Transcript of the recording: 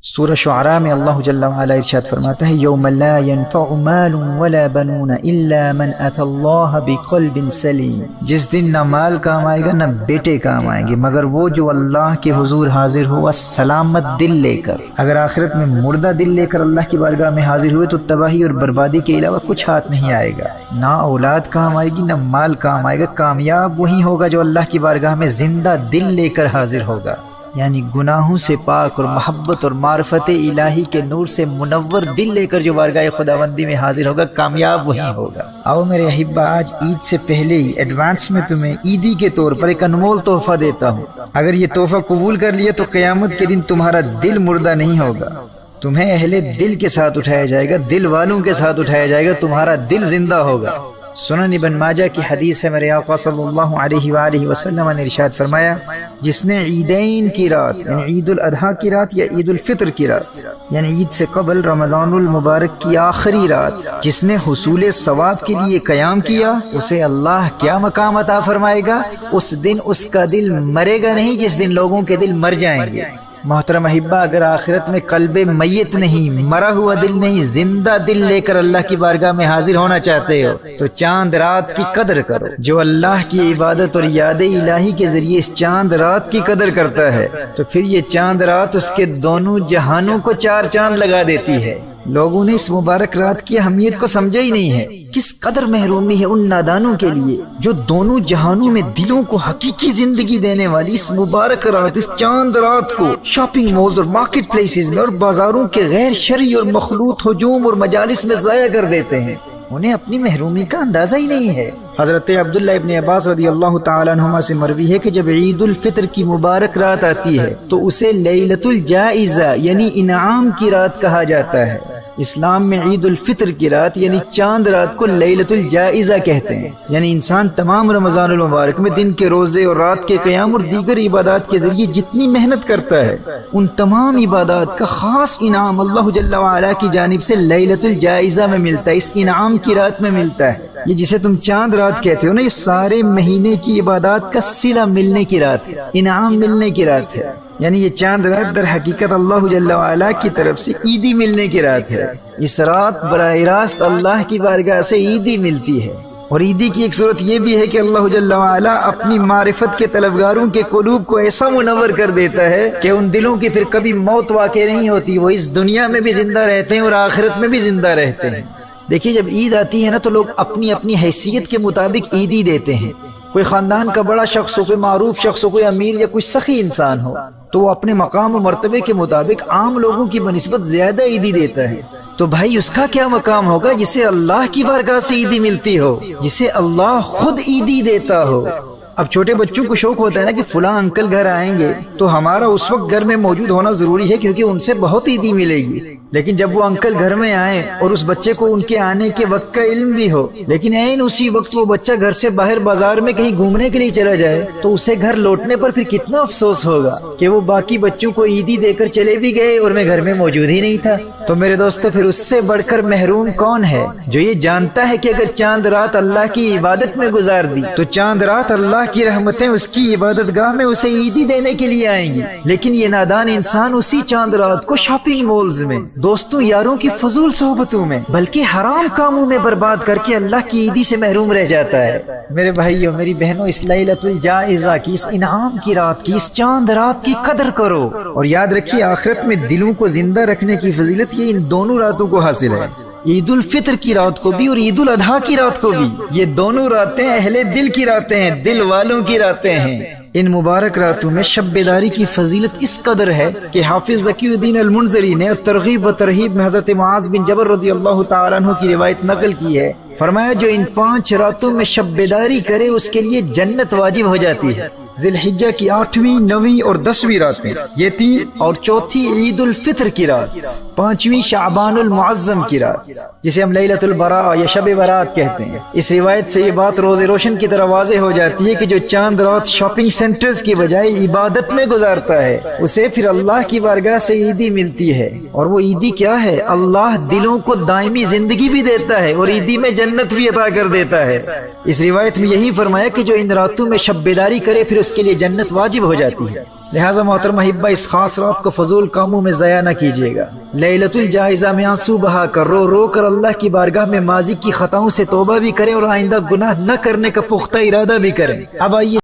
سورہ شعراء میں اللہ جل وعلا ارشاد فرماتا ہے یوم لا ينفع مال ولا بنون الا من اتى اللہ بقلب سلیم، جس دن نہ مال کام آئے گا نہ بیٹے کام آئیں گے مگر وہ جو اللہ کے حضور حاضر ہوا سلامت دل لے کر۔ اگر آخرت میں مردہ دل لے کر اللہ کی بارگاہ میں حاضر ہوئے تو تباہی اور بربادی کے علاوہ کچھ ہاتھ نہیں آئے گا، نہ اولاد کام آئے گی نہ مال کام آئے گا۔ کامیاب وہی ہوگا جو اللہ کی بارگاہ میں زندہ دل لے کر حاضر ہوگا، یعنی گناہوں سے پاک اور محبت اور معرفت الہی کے نور سے منور دل لے کر جو بارگاہ خداوندی میں حاضر ہوگا کامیاب وہی ہوگا۔ آؤ میرے احبہ، آج عید سے پہلے ہی ایڈوانس میں تمہیں عیدی کے طور پر ایک انمول تحفہ دیتا ہوں۔ اگر یہ تحفہ قبول کر لیا تو قیامت کے دن تمہارا دل مردہ نہیں ہوگا، تمہیں اہل دل کے ساتھ اٹھایا جائے گا، دل والوں کے ساتھ اٹھایا جائے گا، تمہارا دل زندہ ہوگا۔ سنن ابن ماجہ کی حدیث ہے، میرے آقا صلی اللہ علیہ وآلہ وسلم نے ارشاد فرمایا، جس نے عیدین کی رات یعنی عید الاضحیٰ کی رات یا عید الفطر کی رات یعنی عید سے قبل رمضان المبارک کی آخری رات جس نے حصول ثواب کے لیے قیام کیا، اسے اللہ کیا مقام عطا فرمائے گا؟ اس دن اس کا دل مرے گا نہیں جس دن لوگوں کے دل مر جائیں گے۔ محترم احبہ، اگر آخرت میں قلب میت نہیں، مرا ہوا دل نہیں، زندہ دل لے کر اللہ کی بارگاہ میں حاضر ہونا چاہتے ہو تو چاند رات کی قدر کرو۔ جو اللہ کی عبادت اور یاد الہی کے ذریعے اس چاند رات کی قدر کرتا ہے تو پھر یہ چاند رات اس کے دونوں جہانوں کو چار چاند لگا دیتی ہے۔ لوگوں نے اس مبارک رات کی اہمیت کو سمجھا ہی نہیں ہے۔ کس قدر محرومی ہے ان نادانوں کے لیے جو دونوں جہانوں میں دلوں کو حقیقی زندگی دینے والی اس مبارک رات، اس چاند رات کو شاپنگ مالز اور مارکیٹ پلیسز میں اور بازاروں کے غیر شرعی اور مخلوط ہجوم اور مجالس میں ضائع کر دیتے ہیں۔ انہیں اپنی محرومی کا اندازہ ہی نہیں ہے۔ حضرت عبداللہ ابن عباس رضی اللہ تعالیٰ عنہما سے مروی ہے کہ جب عید الفطر کی مبارک رات آتی ہے تو اسے لیلۃ الجائزہ یعنی انعام کی رات کہا جاتا ہے۔ اسلام میں عید الفطر کی رات یعنی چاند رات کو لیلۃ الجائزہ کہتے ہیں، یعنی انسان تمام رمضان المبارک میں دن کے روزے اور رات کے قیام اور دیگر عبادات کے ذریعے جتنی محنت کرتا ہے ان تمام عبادات کا خاص انعام اللہ جل وعلا کی جانب سے لیلۃ الجائزہ میں ملتا ہے، اس انعام کی رات میں ملتا ہے۔ یہ جسے تم چاند رات کہتے ہو نا، یہ سارے مہینے کی عبادات کا صلہ ملنے کی رات ہے، انعام ملنے کی رات ہے۔ یعنی یہ چاند رات در حقیقت اللہ جل وعلا کی طرف سے عیدی ملنے کی رات ہے۔ اس رات براہ راست اللہ کی بارگاہ سے عیدی ملتی ہے۔ اور عیدی کی ایک صورت یہ بھی ہے کہ اللہ جل وعلا اپنی معرفت کے طلبگاروں کے قلوب کو ایسا منور کر دیتا ہے کہ ان دلوں کی پھر کبھی موت واقع نہیں ہوتی، وہ اس دنیا میں بھی زندہ رہتے ہیں اور آخرت میں بھی زندہ رہتے ہیں۔ دیکھیے، جب عید آتی ہے نا تو لوگ اپنی اپنی حیثیت کے مطابق عیدی دیتے ہیں۔ کوئی خاندان کا بڑا شخص ہو، کوئی معروف شخص ہو، کوئی امیر یا کوئی سخی انسان ہو تو وہ اپنے مقام و مرتبے کے مطابق عام لوگوں کی بنسبت زیادہ عیدی دیتا ہے۔ تو بھائی اس کا کیا مقام ہوگا جسے اللہ کی بارگاہ سے عیدی ملتی ہو، جسے اللہ خود عیدی دیتا ہو۔ اب چھوٹے بچوں کو شوق ہوتا ہے نا کہ فلاں انکل گھر آئیں گے تو ہمارا اس وقت گھر میں موجود ہونا ضروری ہے کیونکہ ان سے بہت عیدی ملے گی۔ لیکن جب وہ انکل گھر میں آئیں اور اس بچے کو ان کے آنے کے وقت کا علم بھی ہو لیکن عین اسی وقت وہ بچہ گھر سے باہر بازار میں کہیں گھومنے کے لیے چلا جائے تو اسے گھر لوٹنے پر پھر کتنا افسوس ہوگا کہ وہ باقی بچوں کو عیدی دے کر چلے بھی گئے اور میں گھر میں موجود ہی نہیں تھا۔ تو میرے دوستو، پھر اس سے بڑھ کر محروم کون ہے جو یہ جانتا ہے کہ اگر چاند رات اللہ کی عبادت میں گزار دی تو چاند رات اللہ کی رحمتیں اس کی عبادت گاہ میں اسے عیدی دینے کے لیے آئیں گی، لیکن یہ نادان انسان اسی چاند رات کو شاپنگ مالز میں، دوستوں یاروں کی فضول صحبتوں میں، بلکہ حرام کاموں میں برباد کر کے اللہ کی عیدی سے محروم رہ جاتا ہے۔ میرے بھائیوں، میری بہنوں، اس لیلۃ الجائزہ کی، اس انعام کی رات کی، اس چاند رات کی قدر کرو اور یاد رکھیے آخرت میں دلوں کو زندہ رکھنے کی فضیلت یہ ان دونوں راتوں کو حاصل ہے، عید الفطر کی رات کو بھی اور عید الاضحیٰ کی رات کو بھی۔ یہ دونوں راتیں اہل دل کی راتیں ہیں، دل والوں کی راتیں ہیں۔ ان مبارک راتوں میں شب بیداری کی فضیلت اس قدر ہے کہ حافظ ذکی الدین المنذری نے ترغیب و ترہیب میں حضرت معاذ بن جبل رضی اللہ تعالیٰ عنہ کی روایت نقل کی ہے۔ فرمایا جو ان 5 راتوں میں شب بیداری کرے اس کے لیے جنت واجب ہو جاتی ہے۔ ذی الحجہ کی 8ویں، 9ویں اور 10ویں راتیں، یہ 3، اور چوتھی عید الفطر کی رات، 5ویں شعبان المعظم کی رات جسے ہم لیلۃ البراء یا شب برات کہتے ہیں۔ اس روایت سے یہ بات روز روشن کی طرح واضح ہو جاتی ہے کہ جو چاند رات شاپنگ سینٹرز کی بجائے عبادت میں گزارتا ہے اسے پھر اللہ کی بارگاہ سے عیدی ملتی ہے۔ اور وہ عیدی کیا ہے؟ اللہ دلوں کو دائمی زندگی بھی دیتا ہے اور عیدی میں جنت بھی عطا کر دیتا ہے۔ اس روایت میں یہی فرمایا کہ جو ان راتوں میں شب بیداری کرے پھر اس کے لیے جنت واجب ہو جاتی ہے۔ لہٰذا محترم احبہ اس خاص رات کو فضول کاموں میں ضائع نہ کیجیے گا. لیلۃ الجائزہ میں آنسو بہا کر رو رو کر اللہ کی بارگاہ میں ماضی کی خطاؤں سے توبہ بھی کریں اور آئندہ گناہ نہ کرنے کا پختہ ارادہ بھی کریں. اب آئیے